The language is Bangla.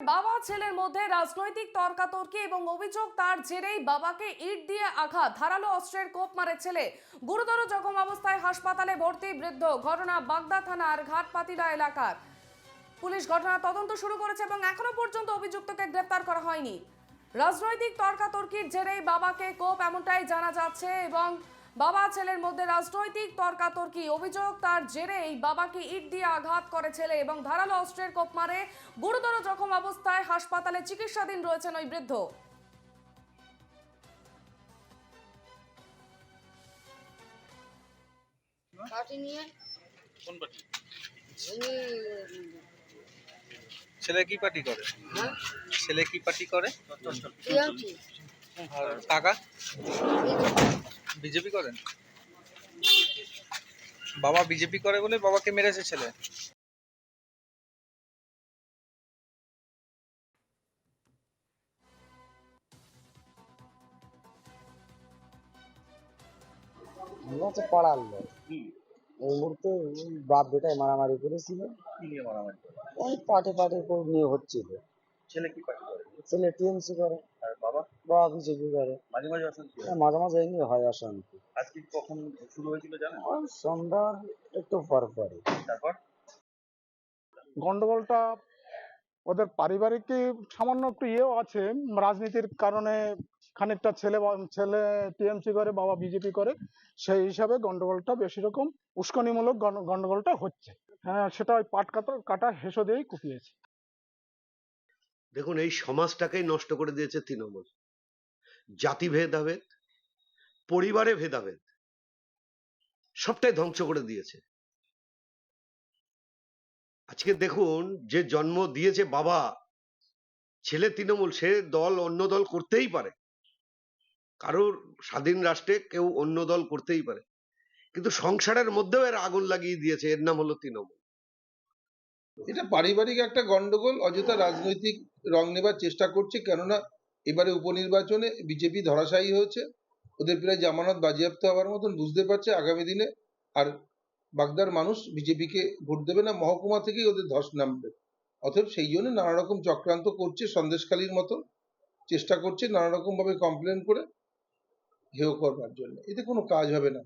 বাবা ছেলের মধ্যে রাজনৈতিক তর্কাতর্কি এবং অভিযোগ তার জেরেই বাবাকে ইট দিয়ে আঘাত, ধারালো অস্ত্রের কোপ মারে ছেলে, গুরুতর জখম অবস্থায় হাসপাতালে ভর্তি বৃদ্ধ। ঘটনা বাগদা থানার ঘাটপাতিরা এলাকার। পুলিশ ঘটনার তদন্ত শুরু করেছে এবং এখনো পর্যন্ত অভিযুক্তকে গ্রেফতার করা হয়নি। রাজনৈতিক তর্কাতর্কির জেরেই বাবাকে কোপ, এমনটাই জানা যাচ্ছে। এবং বাবা ছেলের মধ্যে রাজনৈতিক তর্কাতর্কি, অভিযোগ তার জেরেই বাবাকে ইট দিয়ে আঘাত করে ছেলে এবং ধারালো অস্ত্রের কোপ মারে, গুরুতর জখম অবস্থায় হাসপাতালে চিকিৎসাধীন রয়েছেন ওই বৃদ্ধ। পার্টি নিয়ে কোন পার্টি? এমনি ছেলে কি পার্টি করে? হ্যাঁ ছেলে কি পার্টি করে? টিএমসি আর কাকা বিজেপি করেন? বাবা বিজেপি করে বলে বাবাকে মেরেছে ছেলে? আমরা হচ্ছে পাড়ার লোক। এই মুহূর্তে ওই বাপ বেটায় মারামারি করেছিল। কি নিয়ে মারামারি করে? ওই পার্টি নিয়ে হচ্ছিল। ছেলে কি পার্টি করে? ছেলে টিএমসি করে, আর বাবা? বাবা বিজেপি করে। মাঝে মাঝে অশান্তি হয়? মাঝে মাঝে এই নিয়ে হয় অশান্তি। আজকে কখন শুরু হয়েছিল জানেন? ওই সন্ধ্যার একটু পর পরে। তারপর গন্ডগোলটা ওদের পারিবারিক সামান্য একটু ইয়েও আছে, রাজনীতির কারণে খানিকটা ছেলে টিএমসি করে, বাবা বিজেপি করে, সেই হিসাবে গন্ডগোলটা বেশি রকম উস্কানিমূলক গন্ডগোলটা হচ্ছে। হ্যাঁ, সেটা ওই পাট কাটা হেসো দিয়েই কুপিয়েছে। দেখুন, এই সমাজটাকেই নষ্ট করে দিয়েছে তৃণমূল। জাতি ভেদাভেদ, পরিবারে ভেদাভেদ, সবটাই ধ্বংস করে দিয়েছে। আজকে দেখুন, যে জন্ম দিয়েছে বাবা, ছেলে তৃণমূল, সে দল অন্য দল করতেই পারে, কারোর স্বাধীন রাষ্ট্রে কেউ অন্য দল করতেই পারে, কিন্তু সংসারের মধ্যেও এর আগুন লাগিয়ে দিয়েছে। এর নাম হলো তৃণমূল। এটা পারিবারিক একটা গন্ডগোল, অযথা রাজনৈতিক রং নেবার চেষ্টা করছে। কেননা এবারে উপনির্বাচনে বিজেপি ধরাশায়ী হয়েছে, ওদের প্রায় জামানত বাজেয়াপ্ত হওয়ার মতন বুঝতে পারছে আগামী দিনে আর বাগদার মানুষ বিজেপিকে ভোট দেবে না, মহকুমা থেকেই ওদের ধস নামবে। অতএব সেই জন্য নানা রকম চক্রান্ত করছে, সন্দেশখালীর মতো চেষ্টা করছে নানা রকম ভাবে কমপ্লেন করে হেয় করবার জন্য। এতে কোনো কাজ হবে না।